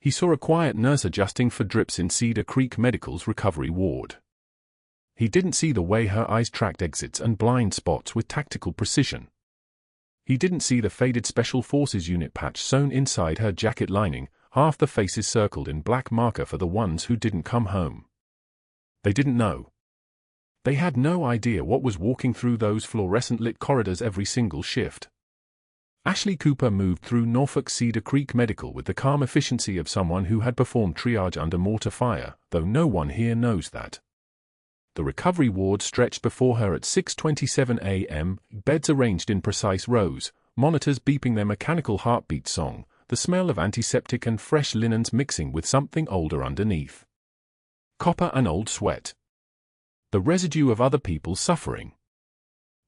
He saw a quiet nurse adjusting for drips in Cedar Creek Medical's recovery ward. He didn't see the way her eyes tracked exits and blind spots with tactical precision. He didn't see the faded Special Forces unit patch sewn inside her jacket lining, half the faces circled in black marker for the ones who didn't come home. They didn't know. They had no idea what was walking through those fluorescent-lit corridors every single shift. Ashley Cooper moved through Norfolk Cedar Creek Medical with the calm efficiency of someone who had performed triage under mortar fire, though no one here knows that. The recovery ward stretched before her at 6:27 a.m., beds arranged in precise rows, monitors beeping their mechanical heartbeat song, the smell of antiseptic and fresh linens mixing with something older underneath. Copper and old sweat. The residue of other people's suffering.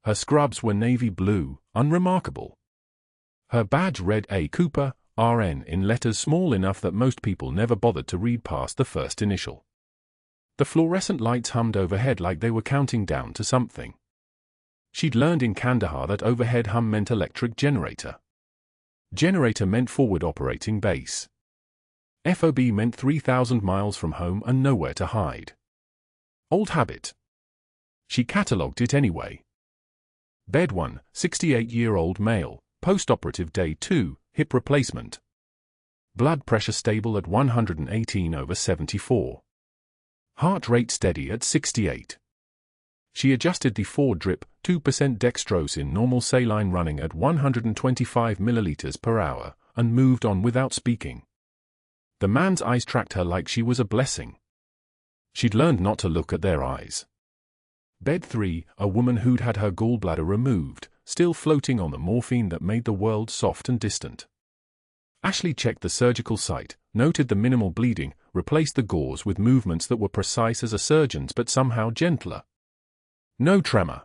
Her scrubs were navy blue, unremarkable. Her badge read A. Cooper, RN in letters small enough that most people never bothered to read past the first initial. The fluorescent lights hummed overhead like they were counting down to something. She'd learned in Kandahar that overhead hum meant electric generator. Generator meant forward operating base. FOB meant 3,000 miles from home and nowhere to hide. Old habit. She catalogued it anyway. Bed 1, 68-year-old male, post-operative day 2, hip replacement. Blood pressure stable at 118/74. Heart rate steady at 68. She adjusted the 4-drip, 2% dextrose in normal saline running at 125 milliliters per hour, and moved on without speaking. The man's eyes tracked her like she was a blessing. She'd learned not to look at their eyes. Bed 3, a woman who'd had her gallbladder removed, still floating on the morphine that made the world soft and distant. Ashley checked the surgical site, noted the minimal bleeding, replaced the gauze with movements that were precise as a surgeon's but somehow gentler. No tremor.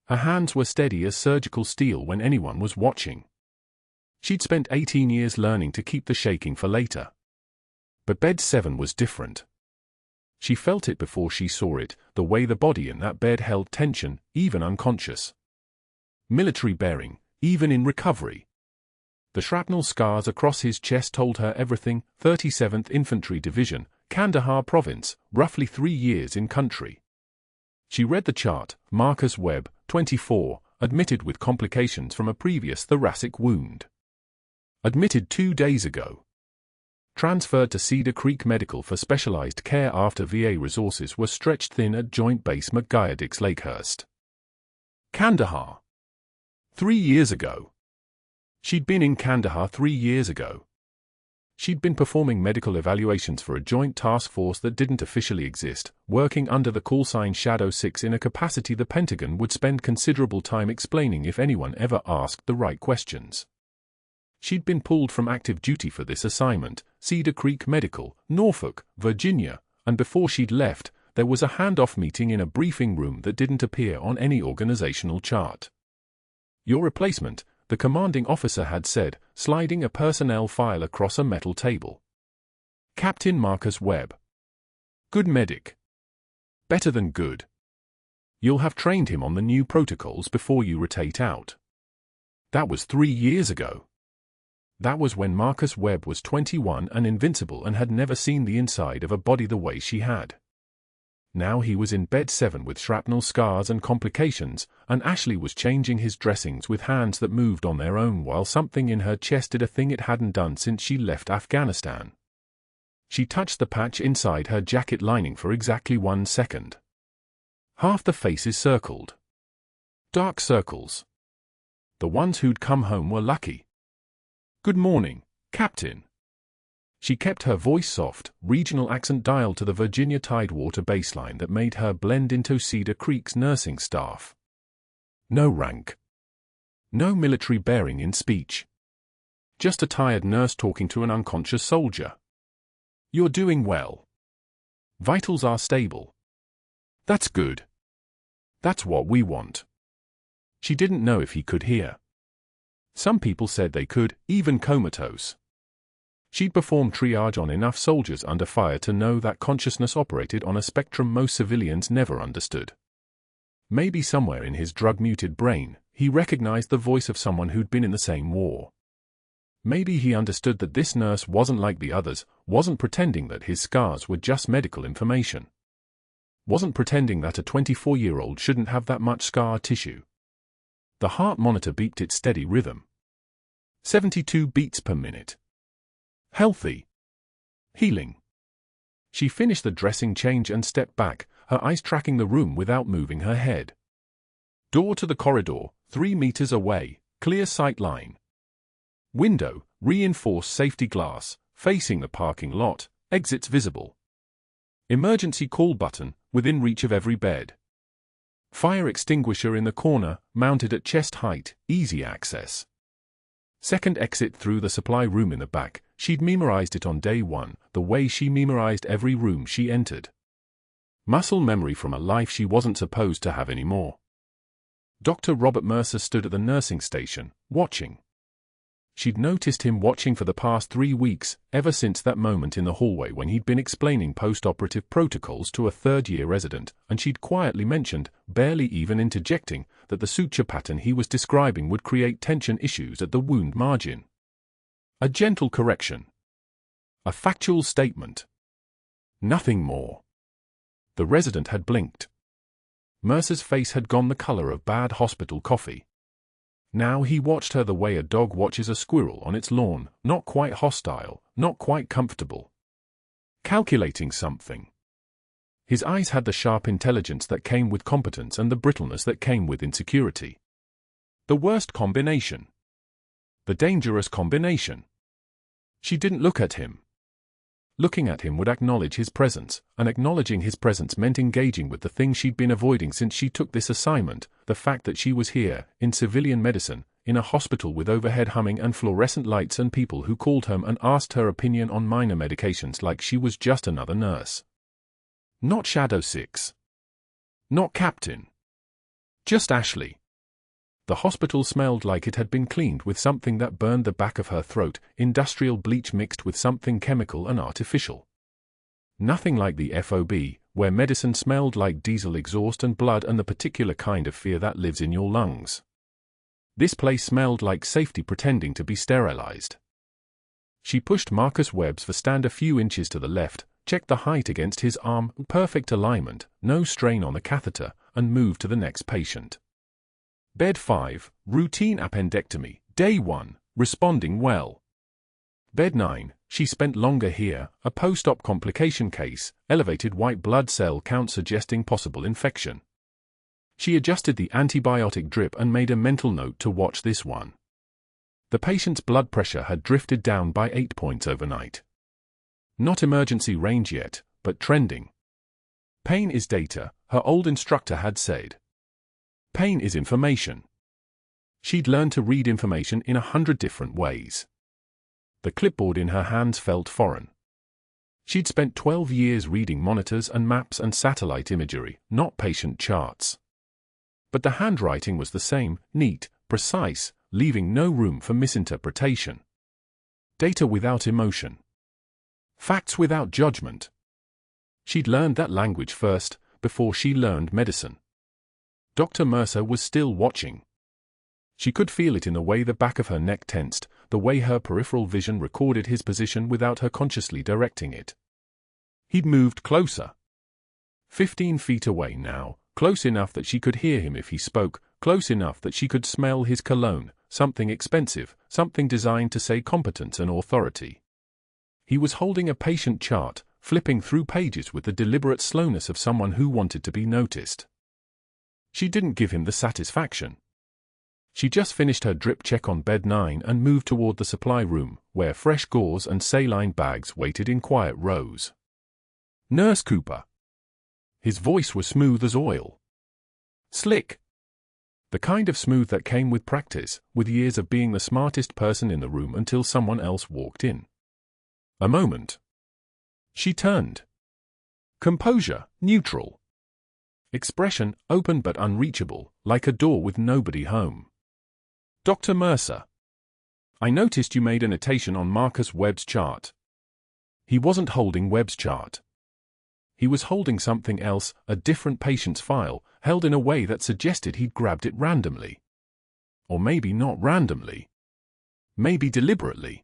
Her hands were steady as surgical steel when anyone was watching. She'd spent 18 years learning to keep the shaking for later. But bed 7 was different. She felt it before she saw it, the way the body in that bed held tension, even unconscious. Military bearing, even in recovery. The shrapnel scars across his chest told her everything. 37th Infantry Division, Kandahar Province, roughly 3 years in country. She read the chart. Marcus Webb, 24, admitted with complications from a previous thoracic wound. Admitted 2 days ago. Transferred to Cedar Creek Medical for specialized care after VA resources were stretched thin at Joint Base McGuire-Dix Lakehurst. Kandahar. 3 years ago. She'd been in Kandahar 3 years ago. She'd been performing medical evaluations for a joint task force that didn't officially exist, working under the callsign Shadow 6 in a capacity the Pentagon would spend considerable time explaining if anyone ever asked the right questions. She'd been pulled from active duty for this assignment, Cedar Creek Medical, Norfolk, Virginia, and before she'd left, there was a handoff meeting in a briefing room that didn't appear on any organizational chart. Your replacement, the commanding officer had said, sliding a personnel file across a metal table. Captain Marcus Webb. Good medic. Better than good. You'll have trained him on the new protocols before you rotate out. That was 3 years ago. That was when Marcus Webb was 21 and invincible and had never seen the inside of a body the way she had. Now he was in bed 7 with shrapnel scars and complications, and Ashley was changing his dressings with hands that moved on their own while something in her chest did a thing it hadn't done since she left Afghanistan. She touched the patch inside her jacket lining for exactly 1 second. Half the faces circled. Dark circles. The ones who'd come home were lucky. Good morning, Captain. She kept her voice soft, regional accent dialed to the Virginia Tidewater baseline that made her blend into Cedar Creek's nursing staff. No rank. No military bearing in speech. Just a tired nurse talking to an unconscious soldier. You're doing well. Vitals are stable. That's good. That's what we want. She didn't know if he could hear. Some people said they could, even comatose. She'd performed triage on enough soldiers under fire to know that consciousness operated on a spectrum most civilians never understood. Maybe somewhere in his drug-muted brain, he recognized the voice of someone who'd been in the same war. Maybe he understood that this nurse wasn't like the others, wasn't pretending that his scars were just medical information. Wasn't pretending that a 24-year-old shouldn't have that much scar tissue. The heart monitor beeped its steady rhythm. 72 beats per minute. Healthy. Healing. She finished the dressing change and stepped back, her eyes tracking the room without moving her head. Door to the corridor, 3 meters away, clear sight line. Window, reinforced safety glass, facing the parking lot, exits visible. Emergency call button, within reach of every bed. Fire extinguisher in the corner, mounted at chest height, easy access. Second exit through the supply room in the back. She'd memorized it on day 1, the way she memorized every room she entered. Muscle memory from a life she wasn't supposed to have anymore. Dr. Robert Mercer stood at the nursing station, watching. She'd noticed him watching for the past 3 weeks, ever since that moment in the hallway when he'd been explaining post-operative protocols to a third-year resident, and she'd quietly mentioned, barely even interjecting, that the suture pattern he was describing would create tension issues at the wound margin. A gentle correction. A factual statement. Nothing more. The resident had blinked. Mercer's face had gone the color of bad hospital coffee. Now he watched her the way a dog watches a squirrel on its lawn, not quite hostile, not quite comfortable. Calculating something. His eyes had the sharp intelligence that came with competence and the brittleness that came with insecurity. The worst combination. The dangerous combination. She didn't look at him. Looking at him would acknowledge his presence, and acknowledging his presence meant engaging with the thing she'd been avoiding since she took this assignment, the fact that she was here, in civilian medicine, in a hospital with overhead humming and fluorescent lights and people who called her and asked her opinion on minor medications like she was just another nurse. Not Shadow 6. Not Captain. Just Ashley. The hospital smelled like it had been cleaned with something that burned the back of her throat, industrial bleach mixed with something chemical and artificial. Nothing like the FOB, where medicine smelled like diesel exhaust and blood and the particular kind of fear that lives in your lungs. This place smelled like safety pretending to be sterilized. She pushed Marcus Webb's stand a few inches to the left, checked the height against his arm, perfect alignment, no strain on the catheter, and moved to the next patient. Bed 5, routine appendectomy, day 1, responding well. Bed 9, she spent longer here, a post-op complication case, elevated white blood cell count suggesting possible infection. She adjusted the antibiotic drip and made a mental note to watch this one. The patient's blood pressure had drifted down by 8 points overnight. Not emergency range yet, but trending. Pain is data, her old instructor had said. Pain is information. She'd learned to read information in 100 different ways. The clipboard in her hands felt foreign. She'd spent 12 years reading monitors and maps and satellite imagery, not patient charts. But the handwriting was the same, neat, precise, leaving no room for misinterpretation. Data without emotion. Facts without judgment. She'd learned that language first, before she learned medicine. Dr. Mercer was still watching. She could feel it in the way the back of her neck tensed, the way her peripheral vision recorded his position without her consciously directing it. He'd moved closer. 15 feet away now, close enough that she could hear him if he spoke, close enough that she could smell his cologne, something expensive, something designed to say competence and authority. He was holding a patient chart, flipping through pages with the deliberate slowness of someone who wanted to be noticed. She didn't give him the satisfaction. She just finished her drip check on bed 9 and moved toward the supply room, where fresh gauze and saline bags waited in quiet rows. Nurse Cooper. His voice was smooth as oil. Slick. The kind of smooth that came with practice, with years of being the smartest person in the room until someone else walked in. A moment. She turned. Composure, neutral. Expression, open but unreachable, like a door with nobody home. Dr. Mercer. I noticed you made a notation on Marcus Webb's chart. He wasn't holding Webb's chart. He was holding something else, a different patient's file, held in a way that suggested he'd grabbed it randomly. Or maybe not randomly. Maybe deliberately.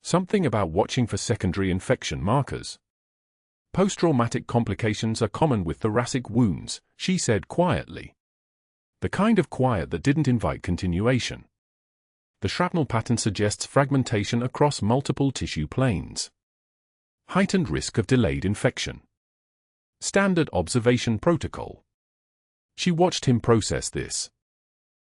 Something about watching for secondary infection markers. Post-traumatic complications are common with thoracic wounds, she said quietly. The kind of quiet that didn't invite continuation. The shrapnel pattern suggests fragmentation across multiple tissue planes. Heightened risk of delayed infection. Standard observation protocol. She watched him process this.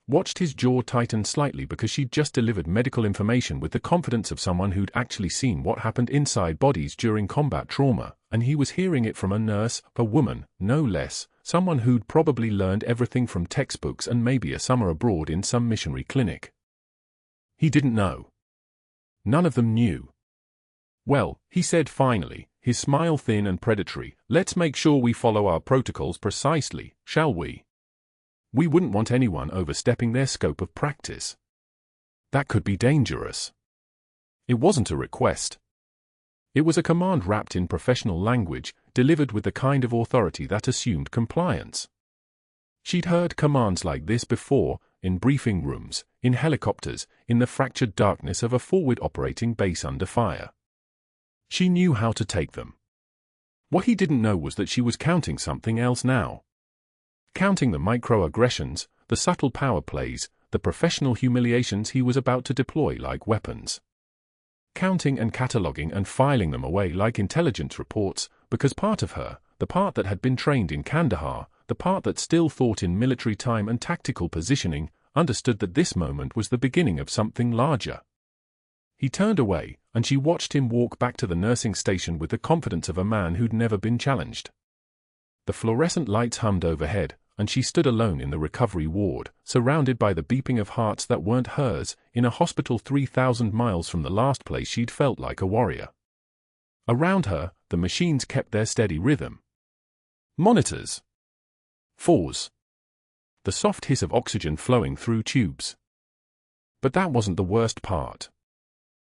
Watched his jaw tighten slightly because she'd just delivered medical information with the confidence of someone who'd actually seen what happened inside bodies during combat trauma, and he was hearing it from a nurse, a woman, no less, someone who'd probably learned everything from textbooks and maybe a summer abroad in some missionary clinic. He didn't know. None of them knew. Well, he said finally, his smile thin and predatory, let's make sure we follow our protocols precisely, shall we? We wouldn't want anyone overstepping their scope of practice. That could be dangerous. It wasn't a request. It was a command wrapped in professional language, delivered with the kind of authority that assumed compliance. She'd heard commands like this before, in briefing rooms, in helicopters, in the fractured darkness of a forward operating base under fire. She knew how to take them. What he didn't know was that she was counting something else now. Counting the microaggressions, the subtle power plays, the professional humiliations he was about to deploy like weapons. Counting and cataloging and filing them away like intelligence reports, because part of her, the part that had been trained in Kandahar, the part that still thought in military time and tactical positioning, understood that this moment was the beginning of something larger. He turned away, and she watched him walk back to the nursing station with the confidence of a man who'd never been challenged. The fluorescent lights hummed overhead, and she stood alone in the recovery ward, surrounded by the beeping of hearts that weren't hers, in a hospital 3,000 miles from the last place she'd felt like a warrior. Around her, the machines kept their steady rhythm. Monitors. Fours. The soft hiss of oxygen flowing through tubes. But that wasn't the worst part.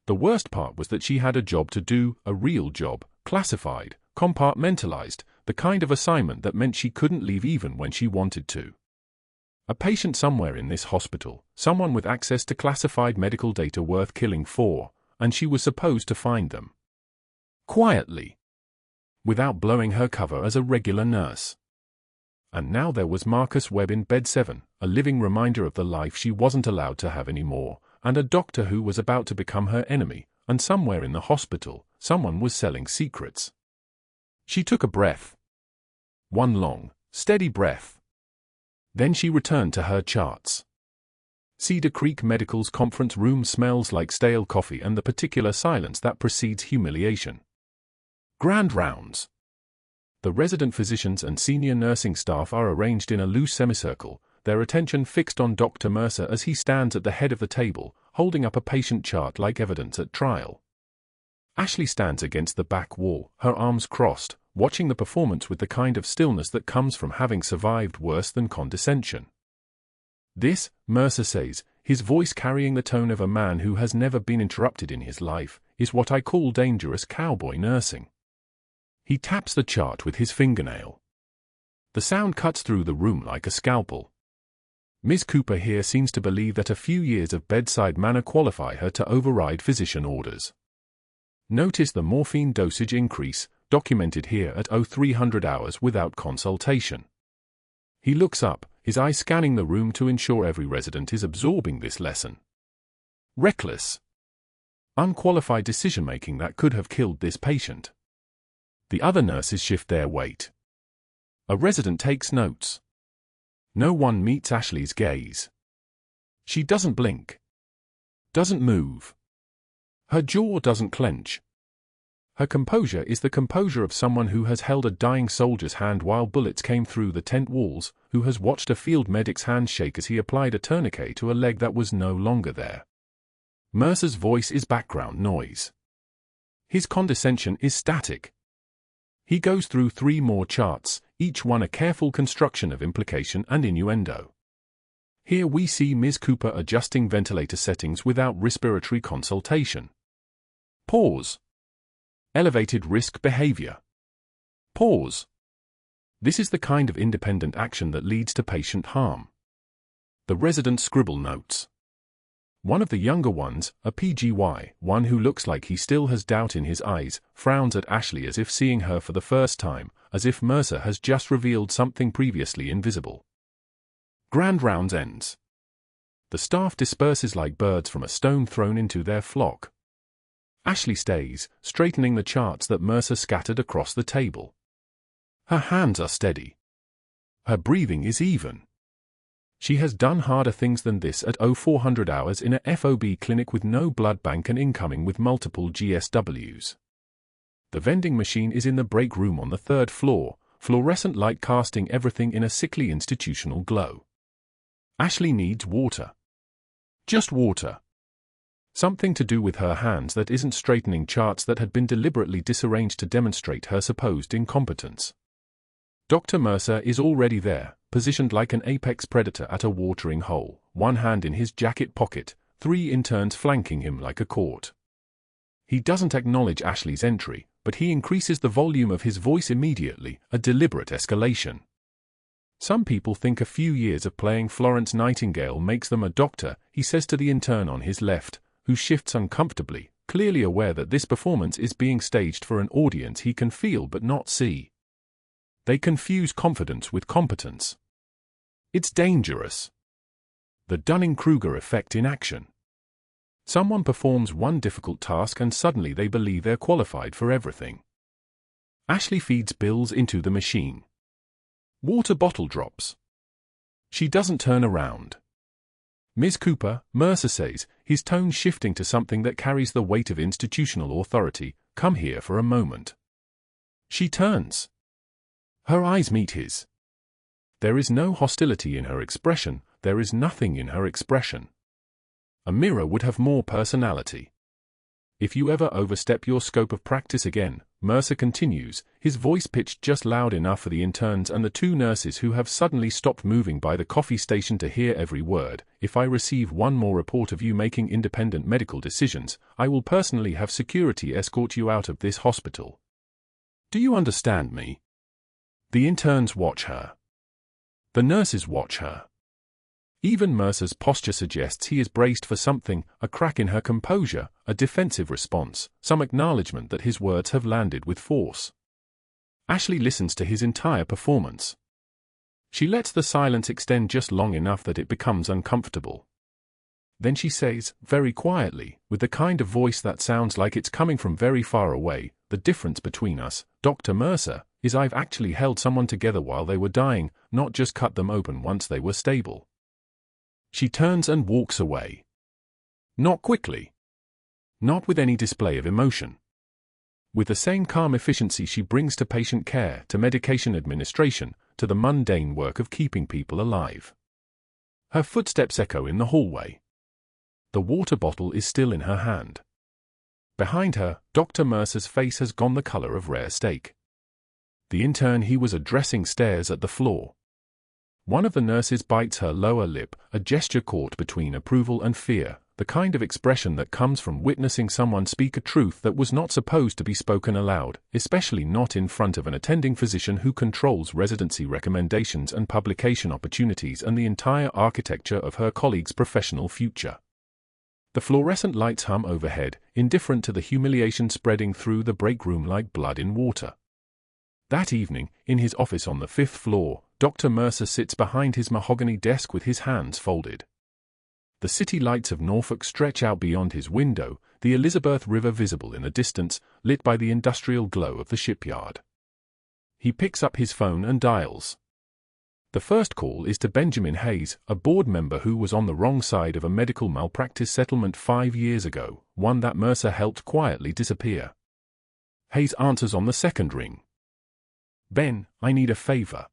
The worst part was that she had a job to do, a real job, classified, compartmentalized, the kind of assignment that meant she couldn't leave even when she wanted to. A patient somewhere in this hospital, someone with access to classified medical data worth killing for, and she was supposed to find them. Quietly. Without blowing her cover as a regular nurse. And now there was Marcus Webb in bed 7, a living reminder of the life she wasn't allowed to have anymore, and a doctor who was about to become her enemy, and somewhere in the hospital, someone was selling secrets. She took a breath. One long, steady breath. Then she returned to her charts. Cedar Creek Medical's conference room smells like stale coffee and the particular silence that precedes humiliation. Grand rounds. The resident physicians and senior nursing staff are arranged in a loose semicircle, their attention fixed on Dr. Mercer as he stands at the head of the table, holding up a patient chart like evidence at trial. Ashley stands against the back wall, her arms crossed, watching the performance with the kind of stillness that comes from having survived worse than condescension. This, Mercer says, his voice carrying the tone of a man who has never been interrupted in his life, is what I call dangerous cowboy nursing. He taps the chart with his fingernail. The sound cuts through the room like a scalpel. Ms. Cooper here seems to believe that a few years of bedside manner qualify her to override physician orders. Notice the morphine dosage increase, documented here at 0300 hours without consultation. He looks up, his eye scanning the room to ensure every resident is absorbing this lesson. Reckless. Unqualified decision-making that could have killed this patient. The other nurses shift their weight. A resident takes notes. No one meets Ashley's gaze. She doesn't blink. Doesn't move. Her jaw doesn't clench. Her composure is the composure of someone who has held a dying soldier's hand while bullets came through the tent walls, who has watched a field medic's hand shake as he applied a tourniquet to a leg that was no longer there. Mercer's voice is background noise. His condescension is static. He goes through 3 more charts, each one a careful construction of implication and innuendo. Here we see Ms. Cooper adjusting ventilator settings without respiratory consultation. Pause. Elevated risk behavior. Pause. This is the kind of independent action that leads to patient harm. The resident scribble notes. One of the younger ones, a PGY, one who looks like he still has doubt in his eyes, frowns at Ashley as if seeing her for the first time, as if Mercer has just revealed something previously invisible. Grand rounds ends. The staff disperses like birds from a stone thrown into their flock. Ashley stays, straightening the charts that Mercer scattered across the table. Her hands are steady. Her breathing is even. She has done harder things than this at 0400 hours in a FOB clinic with no blood bank and incoming with multiple GSWs. The vending machine is in the break room on the 3rd floor, fluorescent light casting everything in a sickly institutional glow. Ashley needs water. Just water. Something to do with her hands that isn't straightening charts that had been deliberately disarranged to demonstrate her supposed incompetence. Dr. Mercer is already there, positioned like an apex predator at a watering hole, one hand in his jacket pocket, 3 interns flanking him like a court. He doesn't acknowledge Ashley's entry, but he increases the volume of his voice immediately, a deliberate escalation. Some people think a few years of playing Florence Nightingale makes them a doctor, he says to the intern on his left, who shifts uncomfortably, clearly aware that this performance is being staged for an audience he can feel but not see. They confuse confidence with competence. It's dangerous. The Dunning-Kruger effect in action. Someone performs one difficult task and suddenly they believe they're qualified for everything. Ashley feeds bills into the machine. Water bottle drops. She doesn't turn around. Ms. Cooper, Mercer says, his tone shifting to something that carries the weight of institutional authority, come here for a moment. She turns. Her eyes meet his. There is no hostility in her expression, there is nothing in her expression. A mirror would have more personality. If you ever overstep your scope of practice again, Mercer continues, his voice pitched just loud enough for the interns and the 2 nurses who have suddenly stopped moving by the coffee station to hear every word, if I receive one more report of you making independent medical decisions, I will personally have security escort you out of this hospital. Do you understand me? The interns watch her. The nurses watch her. Even Mercer's posture suggests he is braced for something, a crack in her composure, a defensive response, some acknowledgement that his words have landed with force. Ashley listens to his entire performance. She lets the silence extend just long enough that it becomes uncomfortable. Then she says, very quietly, with the kind of voice that sounds like it's coming from very far away, the difference between us, Dr. Mercer, is I've actually held someone together while they were dying, not just cut them open once they were stable. She turns and walks away. Not quickly. Not with any display of emotion. With the same calm efficiency she brings to patient care, to medication administration, to the mundane work of keeping people alive. Her footsteps echo in the hallway. The water bottle is still in her hand. Behind her, Dr. Mercer's face has gone the color of rare steak. The intern he was addressing stares at the floor. One of the nurses bites her lower lip, a gesture caught between approval and fear, the kind of expression that comes from witnessing someone speak a truth that was not supposed to be spoken aloud, especially not in front of an attending physician who controls residency recommendations and publication opportunities and the entire architecture of her colleague's professional future. The fluorescent lights hum overhead, indifferent to the humiliation spreading through the break room like blood in water. That evening, in his office on the 5th floor, Dr. Mercer sits behind his mahogany desk with his hands folded. The city lights of Norfolk stretch out beyond his window, the Elizabeth River visible in the distance, lit by the industrial glow of the shipyard. He picks up his phone and dials. The first call is to Benjamin Hayes, a board member who was on the wrong side of a medical malpractice settlement 5 years ago, one that Mercer helped quietly disappear. Hayes answers on the second ring. Ben, I need a favor.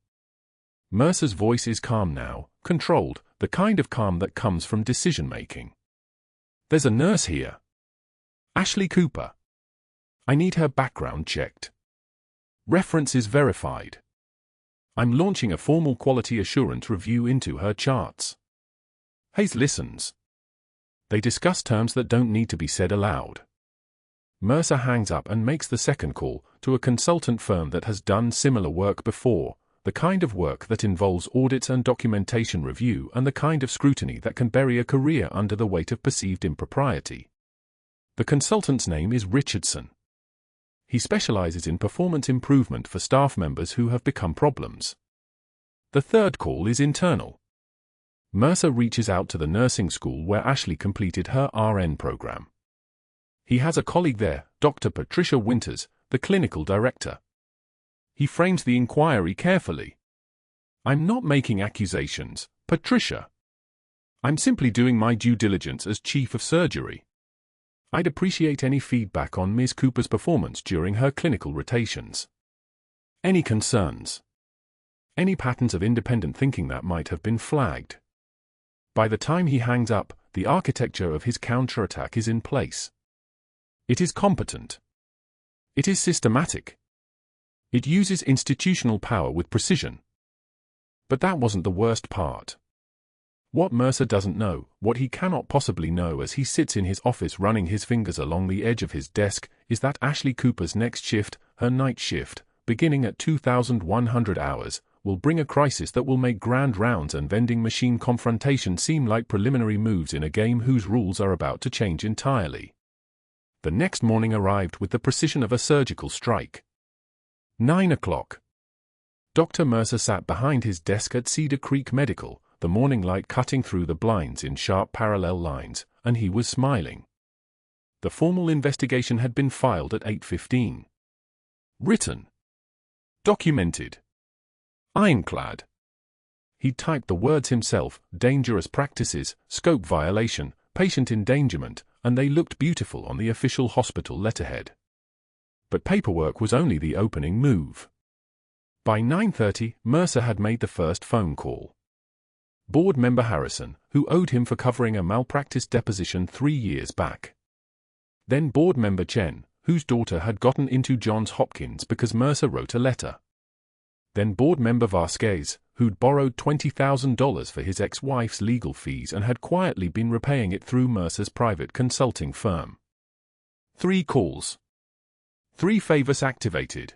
Mercer's voice is calm now, controlled, the kind of calm that comes from decision-making. There's a nurse here. Ashley Cooper. I need her background checked. References verified. I'm launching a formal quality assurance review into her charts. Hayes listens. They discuss terms that don't need to be said aloud. Mercer hangs up and makes the second call, to a consultant firm that has done similar work before, the kind of work that involves audits and documentation review and the kind of scrutiny that can bury a career under the weight of perceived impropriety. The consultant's name is Richardson. He specializes in performance improvement for staff members who have become problems. The third call is internal. Mercer reaches out to the nursing school where Ashley completed her RN program. He has a colleague there, Dr. Patricia Winters, the clinical director. He frames the inquiry carefully. "I'm not making accusations, Patricia. I'm simply doing my due diligence as chief of surgery. I'd appreciate any feedback on Ms. Cooper's performance during her clinical rotations. Any concerns? Any patterns of independent thinking that might have been flagged?" By the time he hangs up, the architecture of his counterattack is in place. It is competent. It is systematic. It uses institutional power with precision. But that wasn't the worst part. What Mercer doesn't know, what he cannot possibly know as he sits in his office running his fingers along the edge of his desk, is that Ashley Cooper's next shift, her night shift, beginning at 2,100 hours, will bring a crisis that will make grand rounds and vending machine confrontation seem like preliminary moves in a game whose rules are about to change entirely. The next morning arrived with the precision of a surgical strike. 9 o'clock. Dr. Mercer sat behind his desk at Cedar Creek Medical, the morning light cutting through the blinds in sharp parallel lines, and he was smiling. The formal investigation had been filed at 8:15. Written. Documented. Ironclad. He typed the words himself: dangerous practices, scope violation, patient endangerment, and they looked beautiful on the official hospital letterhead. But paperwork was only the opening move. By 9:30, Mercer had made the first phone call. Board member Harrison, who owed him for covering a malpractice deposition 3 years back. Then board member Chen, whose daughter had gotten into Johns Hopkins because Mercer wrote a letter. Then board member Vasquez, who'd borrowed $20,000 for his ex-wife's legal fees and had quietly been repaying it through Mercer's private consulting firm. 3 calls. 3 favors activated.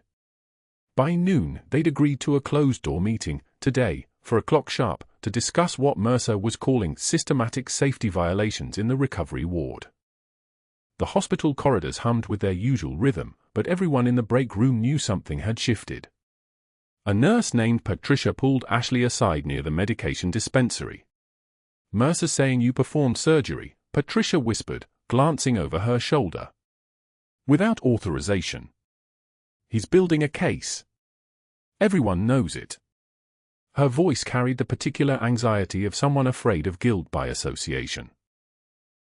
By noon, they'd agreed to a closed-door meeting, today, 4 o'clock sharp, to discuss what Mercer was calling systematic safety violations in the recovery ward. The hospital corridors hummed with their usual rhythm, but everyone in the break room knew something had shifted. A nurse named Patricia pulled Ashley aside near the medication dispensary. "Mercer saying you performed surgery," Patricia whispered, glancing over her shoulder. "Without authorization. He's building a case. Everyone knows it." Her voice carried the particular anxiety of someone afraid of guilt by association.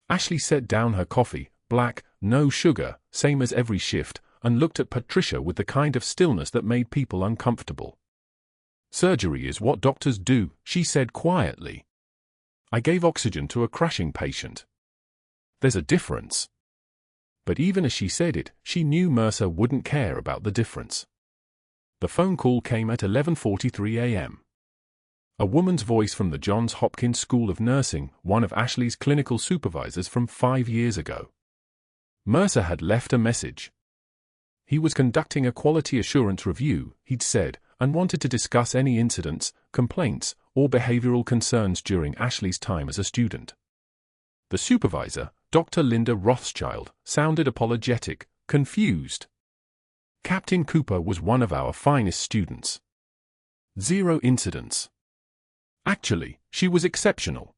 Ashley set down her coffee, black, no sugar, same as every shift, and looked at Patricia with the kind of stillness that made people uncomfortable. "Surgery is what doctors do," she said quietly. "I gave oxygen to a crashing patient. There's a difference." But even as she said it, she knew Mercer wouldn't care about the difference. The phone call came at 11:43 a.m. A woman's voice from the Johns Hopkins School of Nursing, one of Ashley's clinical supervisors from 5 years ago. Mercer had left a message. He was conducting a quality assurance review, he'd said, and wanted to discuss any incidents, complaints, or behavioral concerns during Ashley's time as a student. The supervisor, Dr. Linda Rothschild, sounded apologetic, confused. "Captain Cooper was one of our finest students. 0 incidents. Actually, she was exceptional."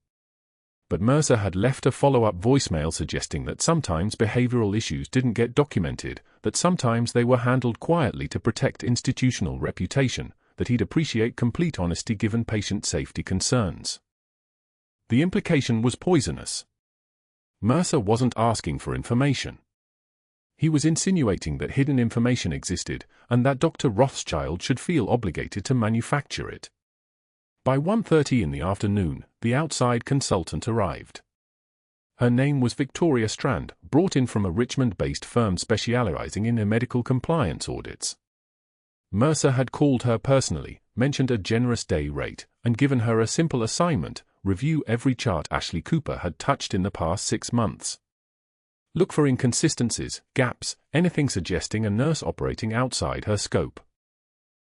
But Mercer had left a follow-up voicemail suggesting that sometimes behavioral issues didn't get documented, that sometimes they were handled quietly to protect institutional reputation, that he'd appreciate complete honesty given patient safety concerns. The implication was poisonous. Mercer wasn't asking for information. He was insinuating that hidden information existed, and that Dr. Rothschild should feel obligated to manufacture it. By 1:30 in the afternoon, the outside consultant arrived. Her name was Victoria Strand, brought in from a Richmond-based firm specializing in medical compliance audits. Mercer had called her personally, mentioned a generous day rate, and given her a simple assignment: review every chart Ashley Cooper had touched in the past 6 months. Look for inconsistencies, gaps, anything suggesting a nurse operating outside her scope.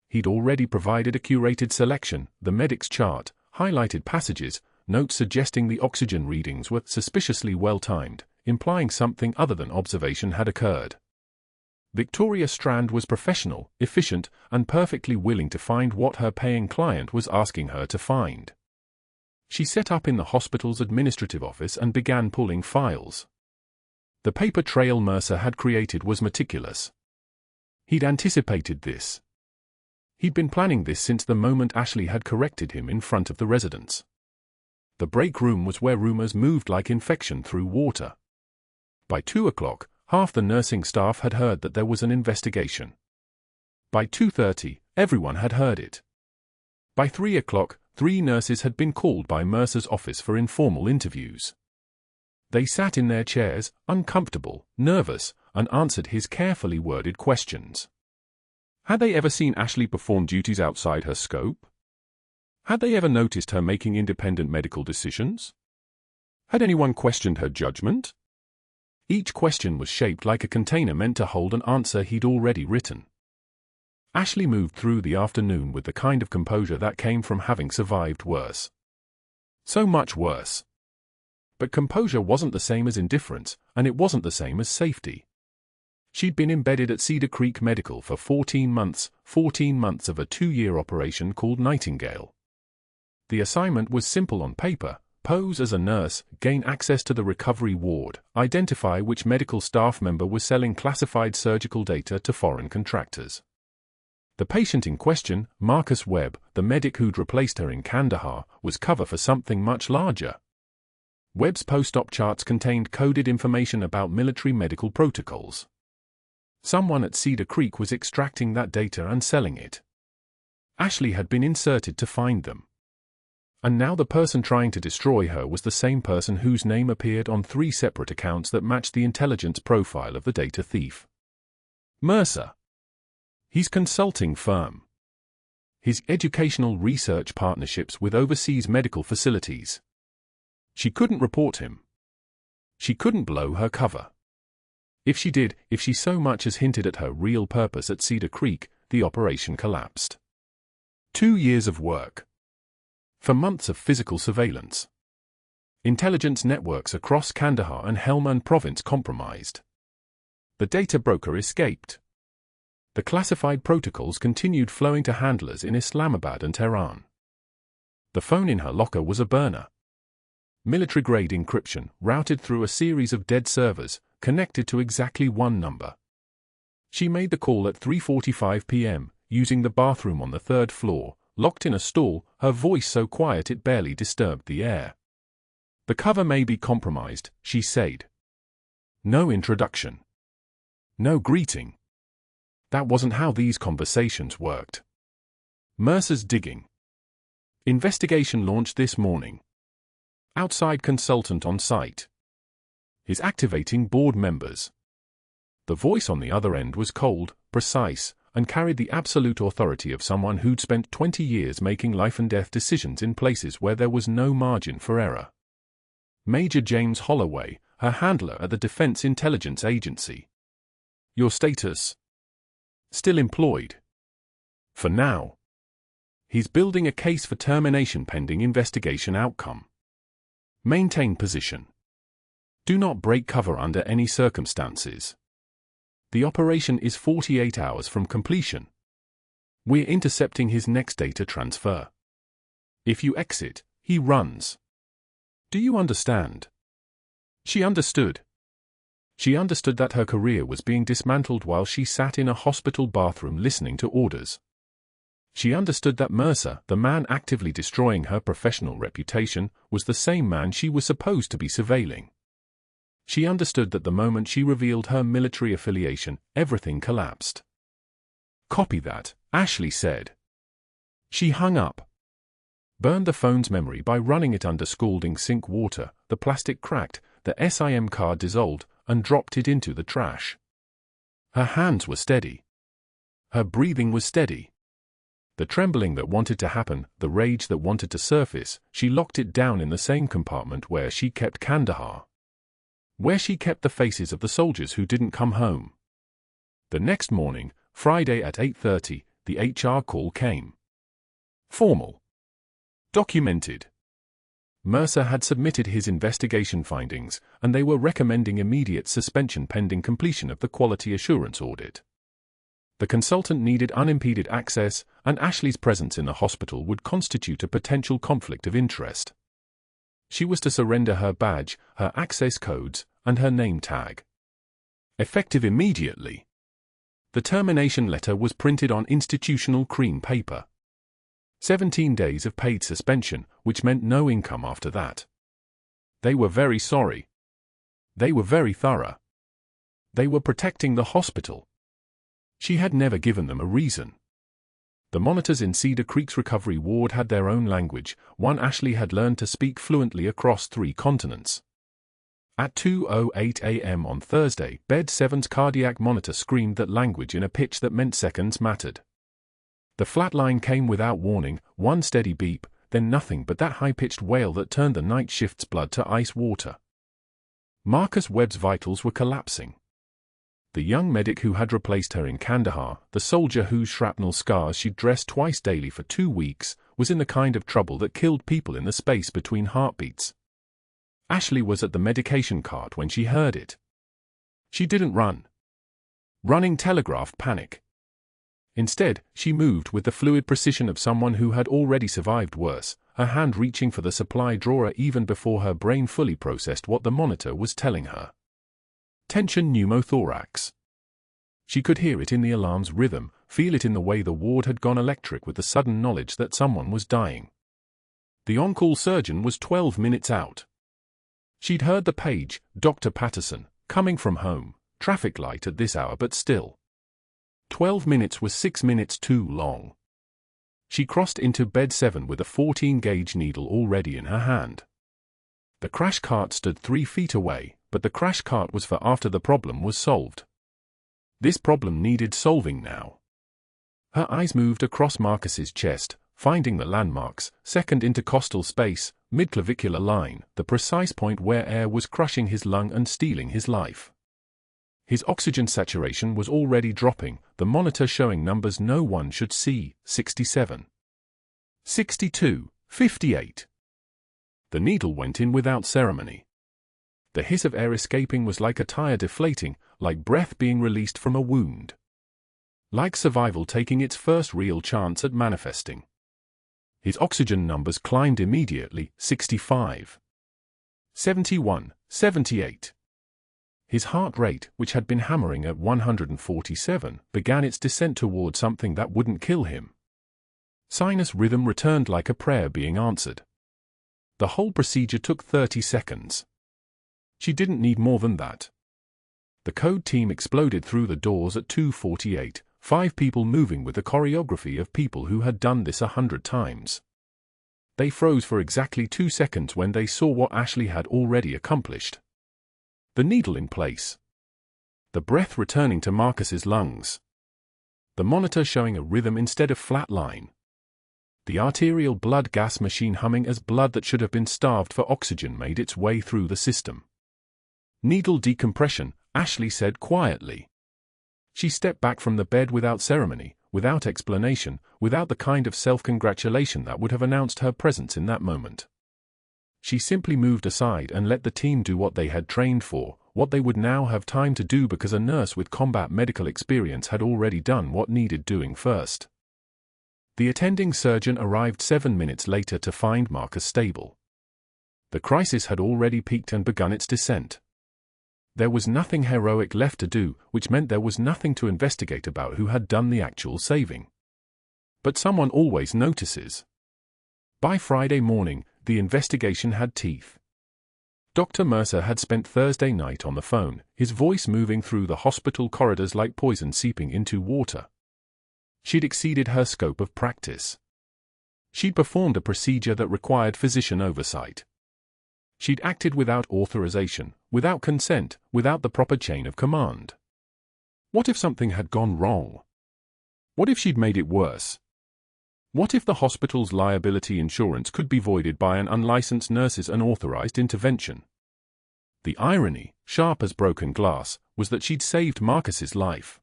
he'd already provided a curated selection, the medic's chart, highlighted passages, notes suggesting the oxygen readings were suspiciously well-timed, implying something other than observation had occurred. Victoria Strand was professional, efficient, and perfectly willing to find what her paying client was asking her to find. She set up in the hospital's administrative office and began pulling files. The paper trail Mercer had created was meticulous. He'd anticipated this. He'd been planning this since the moment Ashley had corrected him in front of the residents. The break room was where rumors moved like infection through water. By 2 o'clock, half the nursing staff had heard that there was an investigation. By 2:30, everyone had heard it. By 3 o'clock, 3 nurses had been called by Mercer's office for informal interviews. They sat in their chairs, uncomfortable, nervous, and answered his carefully worded questions. Had they ever seen Ashley perform duties outside her scope? Had they ever noticed her making independent medical decisions? Had anyone questioned her judgment? Each question was shaped like a container meant to hold an answer he'd already written. Ashley moved through the afternoon with the kind of composure that came from having survived worse. So much worse. But composure wasn't the same as indifference, and it wasn't the same as safety. She'd been embedded at Cedar Creek Medical for 14 months of a 2-year operation called Nightingale. The assignment was simple on paper: pose as a nurse, gain access to the recovery ward, identify which medical staff member was selling classified surgical data to foreign contractors. The patient in question, Marcus Webb, the medic who'd replaced her in Kandahar, was cover for something much larger. Webb's post-op charts contained coded information about military medical protocols. Someone at Cedar Creek was extracting that data and selling it. Ashley had been inserted to find them. And now the person trying to destroy her was the same person whose name appeared on 3 separate accounts that matched the intelligence profile of the data thief. Mercer. His consulting firm. His educational research partnerships with overseas medical facilities. She couldn't report him. She couldn't blow her cover. If she did, if she so much as hinted at her real purpose at Cedar Creek, the operation collapsed. 2 years of work. For months of physical surveillance. Intelligence networks across Kandahar and Helmand province compromised. The data broker escaped. The classified protocols continued flowing to handlers in Islamabad and Tehran. The phone in her locker was a burner. Military-grade encryption, routed through a series of dead servers, connected to exactly one number. She made the call at 3:45 p.m., using the bathroom on the 3rd floor, locked in a stall, her voice so quiet it barely disturbed the air. "The cover may be compromised," she said. No introduction. No greeting. That wasn't how these conversations worked. Mercer's digging. Investigation launched this morning. Outside consultant on site. His activating board members. The voice on the other end was cold, precise, and carried the absolute authority of someone who'd spent 20 years making life-and-death decisions in places where there was no margin for error. Major James Holloway, her handler at the Defense Intelligence Agency. Your status? Still employed. For now. He's building a case for termination pending investigation outcome. Maintain position. Do not break cover under any circumstances. The operation is 48 hours from completion. We're intercepting his next data transfer. If you exit, he runs. Do you understand? She understood. She understood that her career was being dismantled while she sat in a hospital bathroom listening to orders. She understood that Mercer, the man actively destroying her professional reputation, was the same man she was supposed to be surveilling. She understood that the moment she revealed her military affiliation, everything collapsed. Copy that, Ashley said. She hung up. Burned the phone's memory by running it under scalding sink water, the plastic cracked, the SIM card dissolved, and dropped it into the trash. Her hands were steady. Her breathing was steady. The trembling that wanted to happen, the rage that wanted to surface, she locked it down in the same compartment where she kept Kandahar. Where she kept the faces of the soldiers who didn't come home. The next morning, Friday at 8:30, the HR call came. Formal. Documented. Mercer had submitted his investigation findings, and they were recommending immediate suspension pending completion of the quality assurance audit. The consultant needed unimpeded access, and Ashley's presence in the hospital would constitute a potential conflict of interest. She was to surrender her badge, her access codes, and her name tag. Effective immediately. The termination letter was printed on institutional cream paper. 17 days of paid suspension, which meant no income after that. They were very sorry. They were very thorough. They were protecting the hospital. She had never given them a reason. The monitors in Cedar Creek's recovery ward had their own language, one Ashley had learned to speak fluently across 3 continents. At 2:08 a.m. on Thursday, Bed 7's cardiac monitor screamed that language in a pitch that meant seconds mattered. The flatline came without warning, one steady beep, then nothing but that high-pitched wail that turned the night shift's blood to ice water. Marcus Webb's vitals were collapsing. The young medic who had replaced her in Kandahar, the soldier whose shrapnel scars she'd dressed twice daily for 2 weeks, was in the kind of trouble that killed people in the space between heartbeats. Ashley was at the medication cart when she heard it. She didn't run. Running telegraphed panic. Instead, she moved with the fluid precision of someone who had already survived worse, her hand reaching for the supply drawer even before her brain fully processed what the monitor was telling her. Tension pneumothorax. She could hear it in the alarm's rhythm, feel it in the way the ward had gone electric with the sudden knowledge that someone was dying. The on-call surgeon was 12 minutes out. She'd heard the page, Dr. Patterson, coming from home, traffic light at this hour but still. 12 minutes was 6 minutes too long. She crossed into Bed 7 with a 14-gauge needle already in her hand. The crash cart stood 3 feet away, but the crash cart was for after the problem was solved. This problem needed solving now. Her eyes moved across Marcus's chest, finding the landmarks, second intercostal space, midclavicular line, the precise point where air was crushing his lung and stealing his life. His oxygen saturation was already dropping, the monitor showing numbers no one should see, 67. 62, 58. The needle went in without ceremony. The hiss of air escaping was like a tire deflating, like breath being released from a wound. Like survival taking its first real chance at manifesting. His oxygen numbers climbed immediately, 65. 71, 78. His heart rate, which had been hammering at 147, began its descent toward something that wouldn't kill him. Sinus rhythm returned like a prayer being answered. The whole procedure took 30 seconds. She didn't need more than that. The code team exploded through the doors at 2:48, 5 people moving with the choreography of people who had done this 100 times. They froze for exactly 2 seconds when they saw what Ashley had already accomplished. The needle in place. The breath returning to Marcus's lungs. The monitor showing a rhythm instead of flat line. The arterial blood gas machine humming as blood that should have been starved for oxygen made its way through the system. Needle decompression, Ashley said quietly. She stepped back from the bed without ceremony, without explanation, without the kind of self-congratulation that would have announced her presence in that moment. She simply moved aside and let the team do what they had trained for, what they would now have time to do because a nurse with combat medical experience had already done what needed doing first. The attending surgeon arrived 7 minutes later to find Marcus stable. The crisis had already peaked and begun its descent. There was nothing heroic left to do, which meant there was nothing to investigate about who had done the actual saving. But someone always notices. By Friday morning, the investigation had teeth. Dr. Mercer had spent Thursday night on the phone, his voice moving through the hospital corridors like poison seeping into water. She'd exceeded her scope of practice. She'd performed a procedure that required physician oversight. She'd acted without authorization, without consent, without the proper chain of command. What if something had gone wrong? What if she'd made it worse? What if the hospital's liability insurance could be voided by an unlicensed nurse's unauthorized intervention? The irony, sharp as broken glass, was that she'd saved Marcus's life.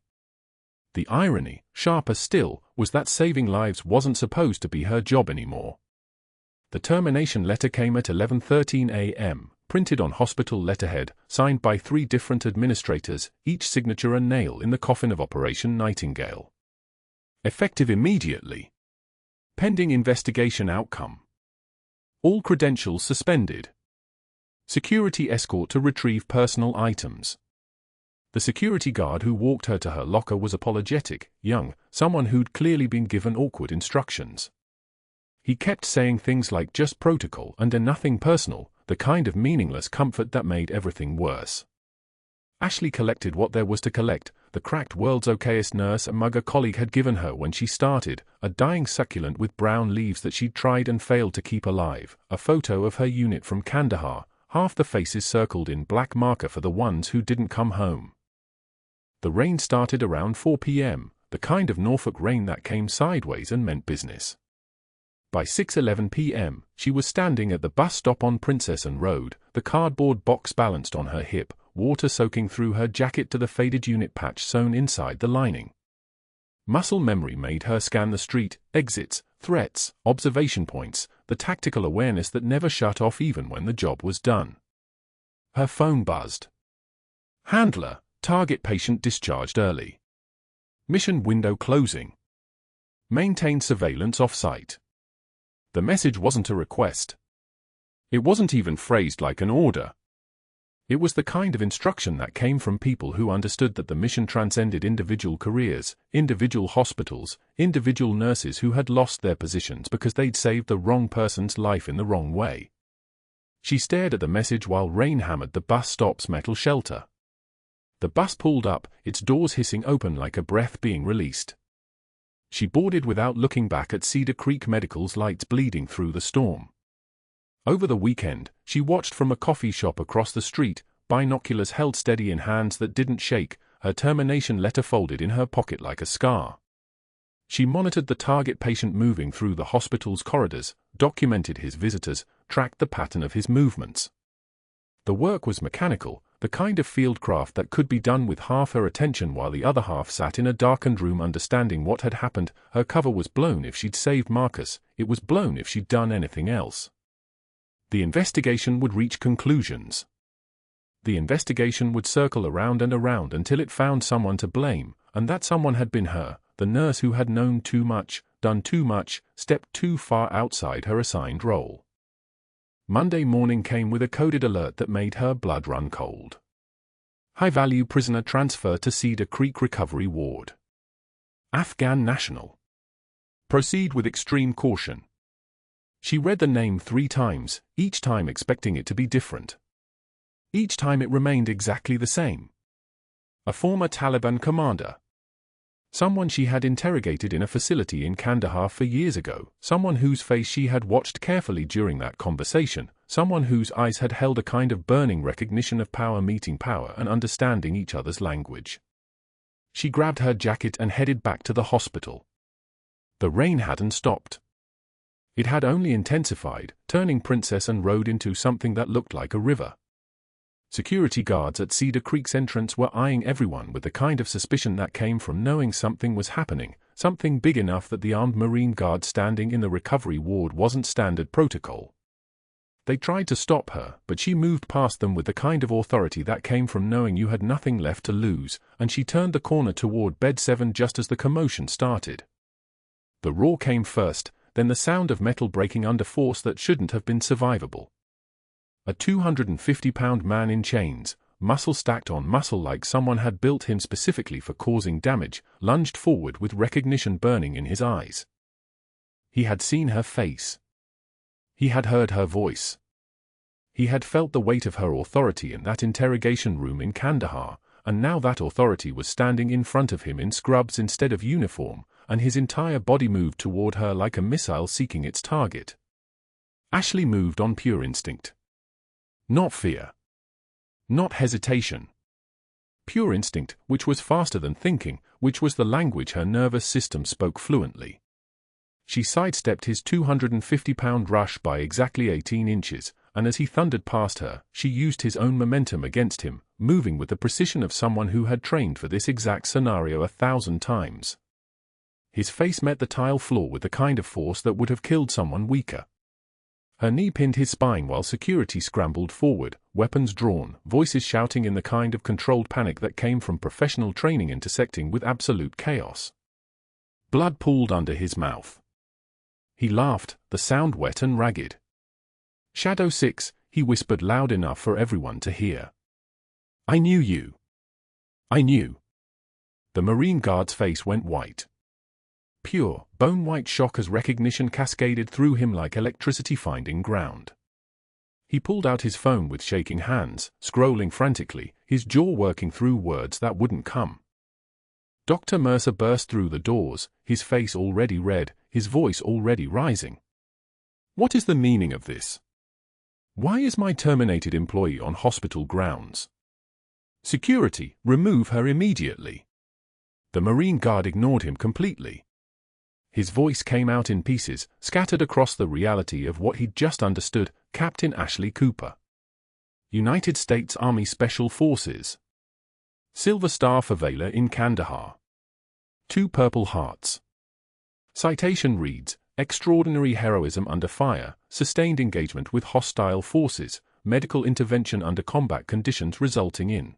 The irony, sharper still, was that saving lives wasn't supposed to be her job anymore. The termination letter came at 11:13 a.m., printed on hospital letterhead, signed by 3 different administrators, each signature a nail in the coffin of Operation Nightingale. Effective immediately. Pending investigation outcome. All credentials suspended. Security escort to retrieve personal items. The security guard who walked her to her locker was apologetic, young, someone who'd clearly been given awkward instructions. He kept saying things like just protocol and nothing personal, the kind of meaningless comfort that made everything worse. Ashley collected what there was to collect, the cracked world's okayest nurse a mug a colleague had given her when she started, a dying succulent with brown leaves that she'd tried and failed to keep alive, a photo of her unit from Kandahar, half the faces circled in black marker for the ones who didn't come home. The rain started around 4 p.m., the kind of Norfolk rain that came sideways and meant business. By 6:11 p.m., she was standing at the bus stop on Princess Anne Road, the cardboard box balanced on her hip, water soaking through her jacket to the faded unit patch sewn inside the lining. Muscle memory made her scan the street, exits, threats, observation points, the tactical awareness that never shut off even when the job was done. Her phone buzzed. Handler, target patient discharged early. Mission window closing. Maintain surveillance off-site. The message wasn't a request. It wasn't even phrased like an order. It was the kind of instruction that came from people who understood that the mission transcended individual careers, individual hospitals, individual nurses who had lost their positions because they'd saved the wrong person's life in the wrong way. She stared at the message while rain hammered the bus stop's metal shelter. The bus pulled up, its doors hissing open like a breath being released. She boarded without looking back at Cedar Creek Medical's lights bleeding through the storm. Over the weekend, she watched from a coffee shop across the street, binoculars held steady in hands that didn't shake, her termination letter folded in her pocket like a scar. She monitored the target patient moving through the hospital's corridors, documented his visitors, tracked the pattern of his movements. The work was mechanical, the kind of field craft that could be done with half her attention while the other half sat in a darkened room understanding what had happened. Her cover was blown if she'd saved Marcus, it was blown if she'd done anything else. The investigation would reach conclusions. The investigation would circle around and around until it found someone to blame, and that someone had been her, the nurse who had known too much, done too much, stepped too far outside her assigned role. Monday morning came with a coded alert that made her blood run cold. High-value prisoner transfer to Cedar Creek Recovery Ward. Afghan national. Proceed with extreme caution. She read the name 3 times, each time expecting it to be different. Each time it remained exactly the same. A former Taliban commander. Someone she had interrogated in a facility in Kandahar for years ago, someone whose face she had watched carefully during that conversation, someone whose eyes had held a kind of burning recognition of power meeting power and understanding each other's language. She grabbed her jacket and headed back to the hospital. The rain hadn't stopped. It had only intensified, turning Princess Anne Road into something that looked like a river. Security guards at Cedar Creek's entrance were eyeing everyone with the kind of suspicion that came from knowing something was happening, something big enough that the armed Marine guard standing in the recovery ward wasn't standard protocol. They tried to stop her, but she moved past them with the kind of authority that came from knowing you had nothing left to lose, and she turned the corner toward bed 7 just as the commotion started. The roar came first, then the sound of metal breaking under force that shouldn't have been survivable. A 250-pound man in chains, muscle stacked on muscle like someone had built him specifically for causing damage, lunged forward with recognition burning in his eyes. He had seen her face. He had heard her voice. He had felt the weight of her authority in that interrogation room in Kandahar, and now that authority was standing in front of him in scrubs instead of uniform, and his entire body moved toward her like a missile seeking its target. Ashley moved on pure instinct. Not fear. Not hesitation. Pure instinct, which was faster than thinking, which was the language her nervous system spoke fluently. She sidestepped his 250-pound rush by exactly 18 inches, and as he thundered past her, she used his own momentum against him, moving with the precision of someone who had trained for this exact scenario 1,000 times. His face met the tile floor with the kind of force that would have killed someone weaker. Her knee pinned his spine while security scrambled forward, weapons drawn, voices shouting in the kind of controlled panic that came from professional training intersecting with absolute chaos. Blood pooled under his mouth. He laughed, the sound wet and ragged. "Shadow 6, he whispered loud enough for everyone to hear. "I knew you. I knew." The Marine guard's face went white. Pure, bone-white shock as recognition cascaded through him like electricity finding ground. He pulled out his phone with shaking hands, scrolling frantically, his jaw working through words that wouldn't come. Dr. Mercer burst through the doors, his face already red, his voice already rising. "What is the meaning of this? Why is my terminated employee on hospital grounds? Security, remove her immediately." The Marine guard ignored him completely. His voice came out in pieces, scattered across the reality of what he'd just understood. "Captain Ashley Cooper. United States Army Special Forces. Silver Star for Valor in Kandahar. 2 Purple Hearts." Citation reads, "Extraordinary heroism under fire, sustained engagement with hostile forces, medical intervention under combat conditions resulting in."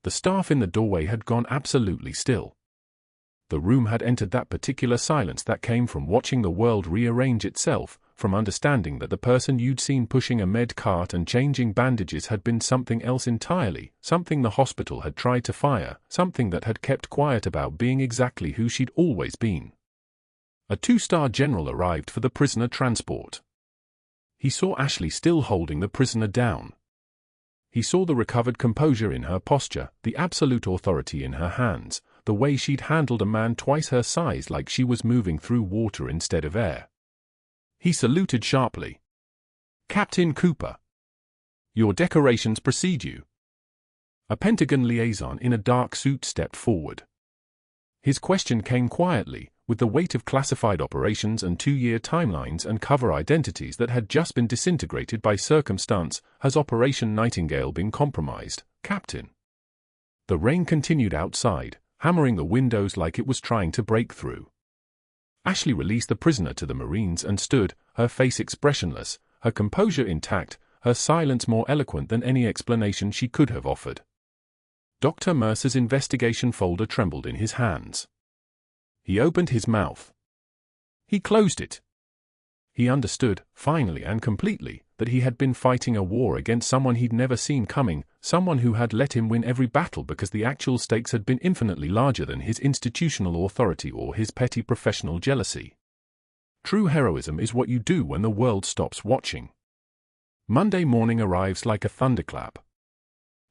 The staff in the doorway had gone absolutely still. The room had entered that particular silence that came from watching the world rearrange itself, from understanding that the person you'd seen pushing a med cart and changing bandages had been something else entirely, something the hospital had tried to fire, something that had kept quiet about being exactly who she'd always been. A 2-star general arrived for the prisoner transport. He saw Ashley still holding the prisoner down. He saw the recovered composure in her posture, the absolute authority in her hands, the way she'd handled a man twice her size like she was moving through water instead of air. He saluted sharply. "Captain Cooper. Your decorations precede you." A Pentagon liaison in a dark suit stepped forward. His question came quietly, with the weight of classified operations and 2-year timelines and cover identities that had just been disintegrated by circumstance. "Has Operation Nightingale been compromised, Captain?" The rain continued outside, hammering the windows like it was trying to break through. Ashley released the prisoner to the Marines and stood, her face expressionless, her composure intact, her silence more eloquent than any explanation she could have offered. Dr. Mercer's investigation folder trembled in his hands. He opened his mouth. He closed it. He understood, finally and completely, that he had been fighting a war against someone he'd never seen coming, someone who had let him win every battle because the actual stakes had been infinitely larger than his institutional authority or his petty professional jealousy. True heroism is what you do when the world stops watching. Monday morning arrives like a thunderclap.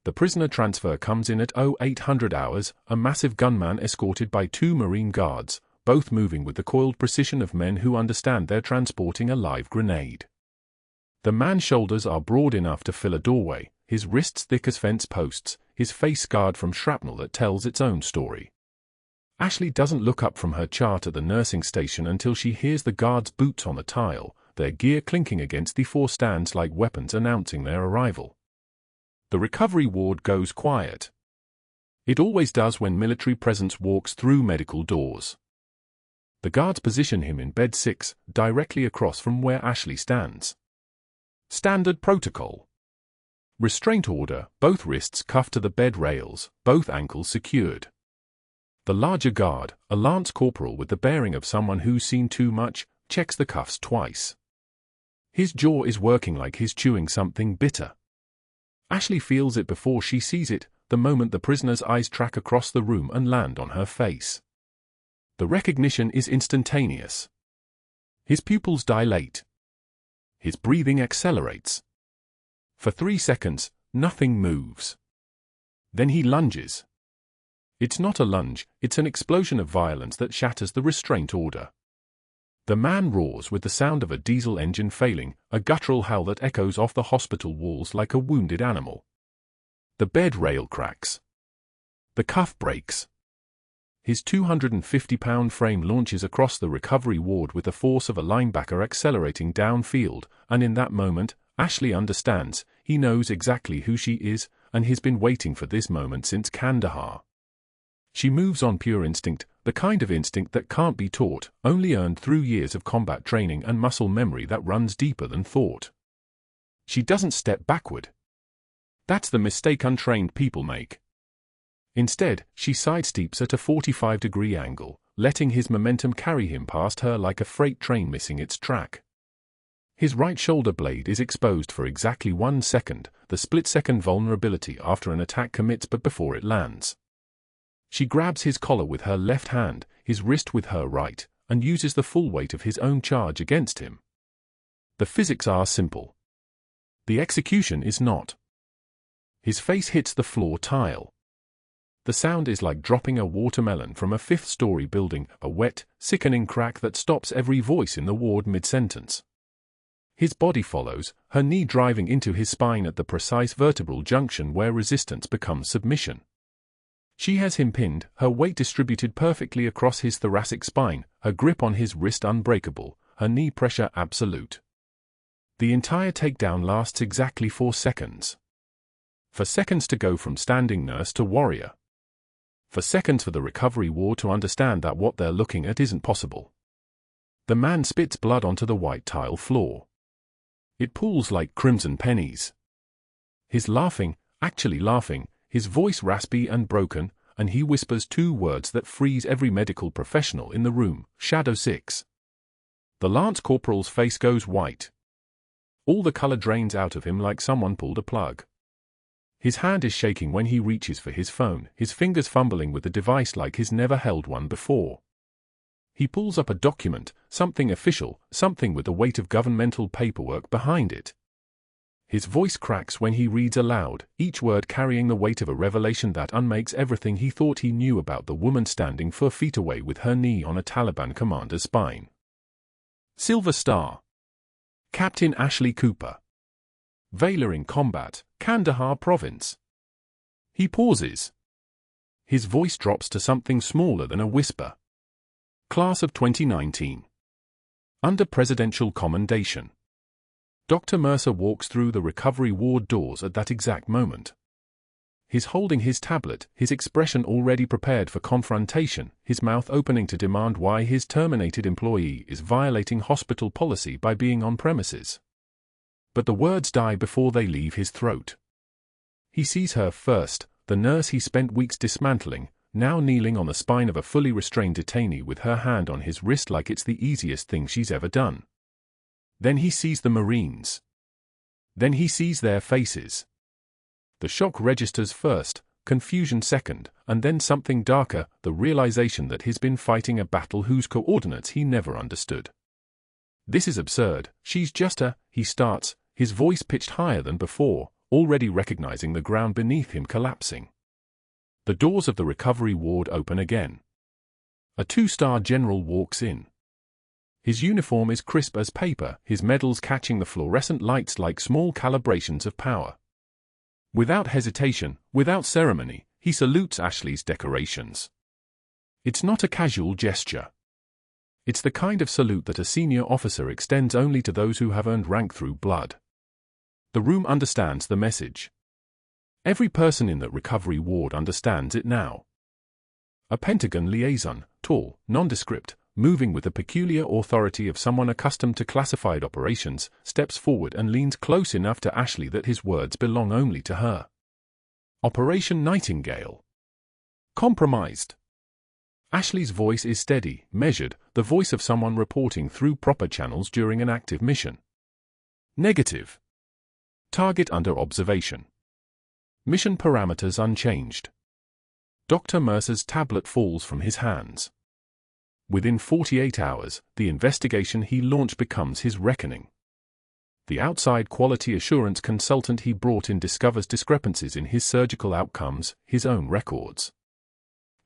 The prisoner transfer comes in at 0800 hours, a massive gunman escorted by 2 Marine guards, both moving with the coiled precision of men who understand they're transporting a live grenade. The man's shoulders are broad enough to fill a doorway, his wrists thick as fence posts, his face scarred from shrapnel that tells its own story. Ashley doesn't look up from her chart at the nursing station until she hears the guards' boots on the tile, their gear clinking against the 4 stands like weapons announcing their arrival. The recovery ward goes quiet. It always does when military presence walks through medical doors. The guards position him in bed 6, directly across from where Ashley stands. Standard protocol. Restraint order, both wrists cuffed to the bed rails, both ankles secured. The larger guard, a lance corporal with the bearing of someone who's seen too much, checks the cuffs twice. His jaw is working like he's chewing something bitter. Ashley feels it before she sees it, the moment the prisoner's eyes track across the room and land on her face. The recognition is instantaneous. His pupils dilate. His breathing accelerates. For 3 seconds, nothing moves. Then he lunges. It's not a lunge, it's an explosion of violence that shatters the restraint order. The man roars with the sound of a diesel engine failing, a guttural howl that echoes off the hospital walls like a wounded animal. The bed rail cracks. The cuff breaks. His 250-pound frame launches across the recovery ward with the force of a linebacker accelerating downfield, and in that moment, Ashley understands, he knows exactly who she is, and he's been waiting for this moment since Kandahar. She moves on pure instinct, the kind of instinct that can't be taught, only earned through years of combat training and muscle memory that runs deeper than thought. She doesn't step backward. That's the mistake untrained people make. Instead, she sidesteps at a 45-degree angle, letting his momentum carry him past her like a freight train missing its track. His right shoulder blade is exposed for exactly 1 second, the split-second vulnerability after an attack commits but before it lands. She grabs his collar with her left hand, his wrist with her right, and uses the full weight of his own charge against him. The physics are simple. The execution is not. His face hits the floor tile. The sound is like dropping a watermelon from a 5th-story building, a wet, sickening crack that stops every voice in the ward mid-sentence. His body follows, her knee driving into his spine at the precise vertebral junction where resistance becomes submission. She has him pinned, her weight distributed perfectly across his thoracic spine, her grip on his wrist unbreakable, her knee pressure absolute. The entire takedown lasts exactly 4 seconds. For seconds to go from standing nurse to warrior. For seconds for the recovery ward to understand that what they're looking at isn't possible. The man spits blood onto the white tile floor. It pools like crimson pennies. He's laughing, actually laughing, his voice raspy and broken, and he whispers 2 words that freeze every medical professional in the room: Shadow 6. The lance corporal's face goes white. All the color drains out of him like someone pulled a plug. His hand is shaking when he reaches for his phone, his fingers fumbling with the device like he's never held one before. He pulls up a document, something official, something with the weight of governmental paperwork behind it. His voice cracks when he reads aloud, each word carrying the weight of a revelation that unmakes everything he thought he knew about the woman standing 4 feet away with her knee on a Taliban commander's spine. Silver Star. Captain Ashley Cooper. Valor in combat, Kandahar Province. He pauses. His voice drops to something smaller than a whisper. Class of 2019. Under presidential commendation. Dr. Mercer walks through the recovery ward doors at that exact moment. He's holding his tablet, his expression already prepared for confrontation, his mouth opening to demand why his terminated employee is violating hospital policy by being on premises. But the words die before they leave his throat. He sees her first, the nurse he spent weeks dismantling, now kneeling on the spine of a fully restrained detainee with her hand on his wrist like it's the easiest thing she's ever done. Then he sees the Marines. Then he sees their faces. The shock registers first, confusion second, and then something darker, the realization that he's been fighting a battle whose coordinates he never understood. This is absurd, she's just a, he starts, his voice pitched higher than before, already recognizing the ground beneath him collapsing. The doors of the recovery ward open again. A 2-star general walks in. His uniform is crisp as paper, his medals catching the fluorescent lights like small calibrations of power. Without hesitation, without ceremony, he salutes Ashley's decorations. It's not a casual gesture. It's the kind of salute that a senior officer extends only to those who have earned rank through blood. The room understands the message. Every person in the recovery ward understands it now. A Pentagon liaison, tall, nondescript, moving with the peculiar authority of someone accustomed to classified operations, steps forward and leans close enough to Ashley that his words belong only to her. Operation Nightingale. Compromised. Ashley's voice is steady, measured, the voice of someone reporting through proper channels during an active mission. Negative. Target under observation. Mission parameters unchanged. Dr. Mercer's tablet falls from his hands. Within 48 hours, the investigation he launched becomes his reckoning. The outside quality assurance consultant he brought in discovers discrepancies in his surgical outcomes, his own records.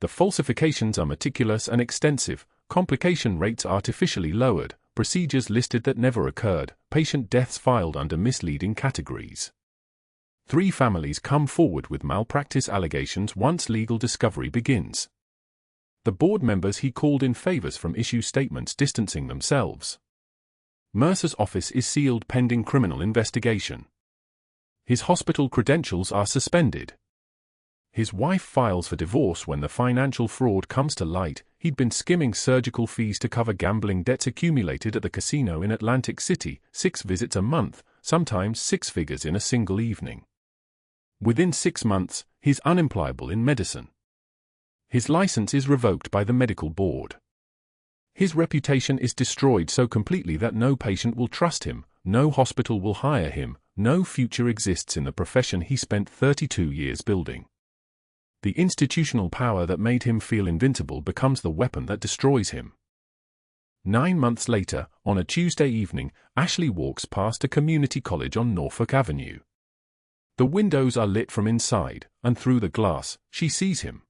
The falsifications are meticulous and extensive, complication rates artificially lowered, procedures listed that never occurred, patient deaths filed under misleading categories. 3 families come forward with malpractice allegations once legal discovery begins. The board members he called in favors from issue statements distancing themselves. Mercer's office is sealed pending criminal investigation. His hospital credentials are suspended. His wife files for divorce when the financial fraud comes to light. He'd been skimming surgical fees to cover gambling debts accumulated at the casino in Atlantic City, 6 visits a month, sometimes 6 figures in a single evening. Within 6 months, he's unemployable in medicine. His license is revoked by the medical board. His reputation is destroyed so completely that no patient will trust him, no hospital will hire him, no future exists in the profession he spent 32 years building. The institutional power that made him feel invincible becomes the weapon that destroys him. 9 months later, on a Tuesday evening, Ashley walks past a community college on Norfolk Avenue. The windows are lit from inside, and through the glass, she sees him.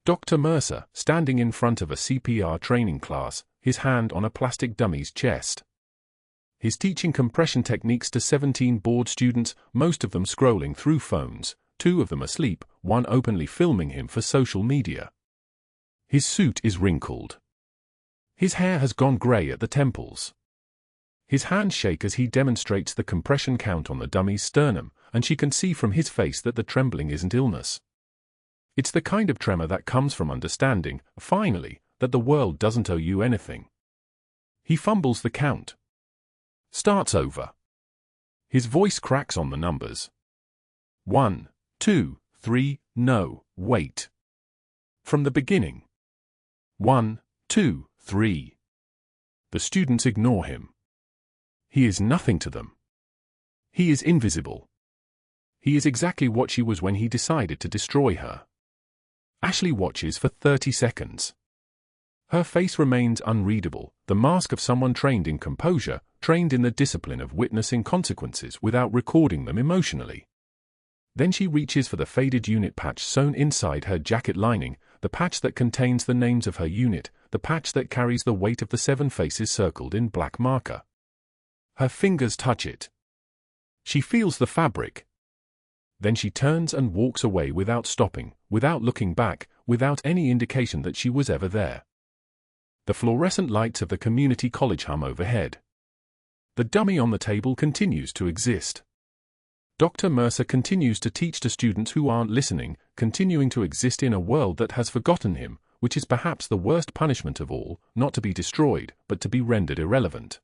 Dr. Mercer, standing in front of a CPR training class, his hand on a plastic dummy's chest. He's teaching compression techniques to 17 bored students, most of them scrolling through phones, 2 of them asleep, 1 openly filming him for social media. His suit is wrinkled. His hair has gone grey at the temples. His hands shake as he demonstrates the compression count on the dummy's sternum, and she can see from his face that the trembling isn't illness. It's the kind of tremor that comes from understanding, finally, that the world doesn't owe you anything. He fumbles the count. Starts over. His voice cracks on the numbers. 1, 2, 3, no, wait. From the beginning. 1, 2, 3. The students ignore him. He is nothing to them. He is invisible. He is exactly what she was when he decided to destroy her. Ashley watches for 30 seconds. Her face remains unreadable, the mask of someone trained in composure, trained in the discipline of witnessing consequences without recording them emotionally. Then she reaches for the faded unit patch sewn inside her jacket lining, the patch that contains the names of her unit, the patch that carries the weight of the 7 faces circled in black marker. Her fingers touch it. She feels the fabric. Then she turns and walks away without stopping, without looking back, without any indication that she was ever there. The fluorescent lights of the community college hum overhead. The dummy on the table continues to exist. Dr. Mercer continues to teach to students who aren't listening, continuing to exist in a world that has forgotten him, which is perhaps the worst punishment of all, not to be destroyed, but to be rendered irrelevant.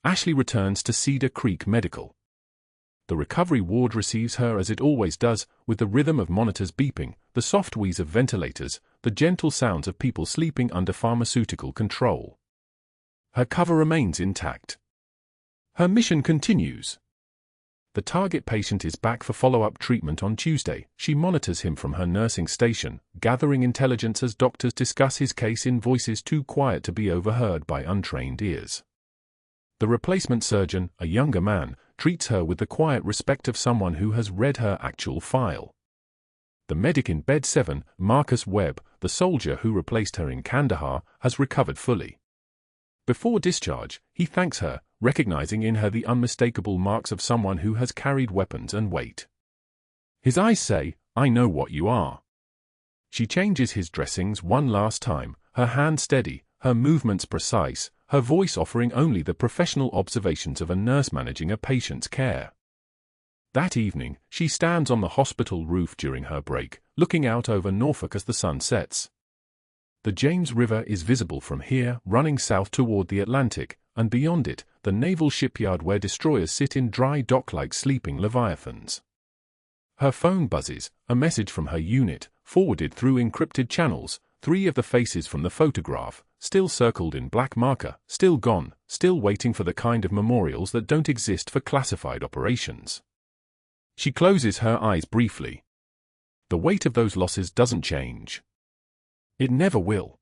Ashley returns to Cedar Creek Medical. The recovery ward receives her as it always does, with the rhythm of monitors beeping, the soft wheeze of ventilators, the gentle sounds of people sleeping under pharmaceutical control. Her cover remains intact. Her mission continues. The target patient is back for follow-up treatment on Tuesday. She monitors him from her nursing station, gathering intelligence as doctors discuss his case in voices too quiet to be overheard by untrained ears. The replacement surgeon, a younger man, treats her with the quiet respect of someone who has read her actual file. The medic in bed 7, Marcus Webb, the soldier who replaced her in Kandahar, has recovered fully. Before discharge, he thanks her, recognizing in her the unmistakable marks of someone who has carried weapons and weight. His eyes say, "I know what you are." She changes his dressings one last time, her hand steady, her movements precise, her voice offering only the professional observations of a nurse managing a patient's care. That evening, she stands on the hospital roof during her break, looking out over Norfolk as the sun sets. The James River is visible from here, running south toward the Atlantic, and beyond it, the naval shipyard where destroyers sit in dry dock like sleeping leviathans. Her phone buzzes, a message from her unit, forwarded through encrypted channels, 3 of the faces from the photograph, still circled in black marker, still gone, still waiting for the kind of memorials that don't exist for classified operations. She closes her eyes briefly. The weight of those losses doesn't change. It never will.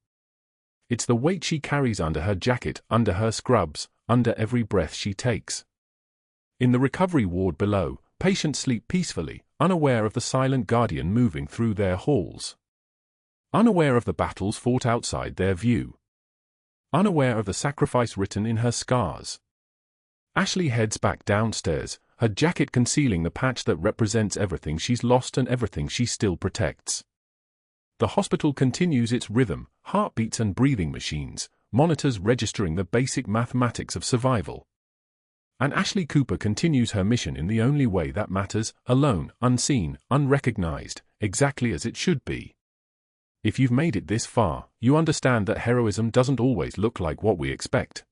It's the weight she carries under her jacket, under her scrubs, under every breath she takes. In the recovery ward below, patients sleep peacefully, unaware of the silent guardian moving through their halls. Unaware of the battles fought outside their view. Unaware of the sacrifice written in her scars. Ashley heads back downstairs, her jacket concealing the patch that represents everything she's lost and everything she still protects. The hospital continues its rhythm, heartbeats and breathing machines, monitors registering the basic mathematics of survival. And Ashley Cooper continues her mission in the only way that matters, alone, unseen, unrecognized, exactly as it should be. If you've made it this far, you understand that heroism doesn't always look like what we expect.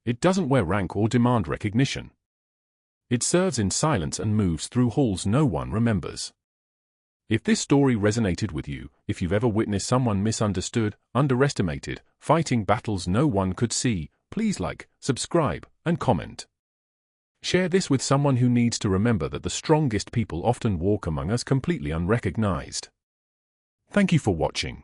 It doesn't wear rank or demand recognition. It serves in silence and moves through halls no one remembers. If this story resonated with you, if you've ever witnessed someone misunderstood, underestimated, fighting battles no one could see, please like, subscribe, and comment. Share this with someone who needs to remember that the strongest people often walk among us completely unrecognized. Thank you for watching.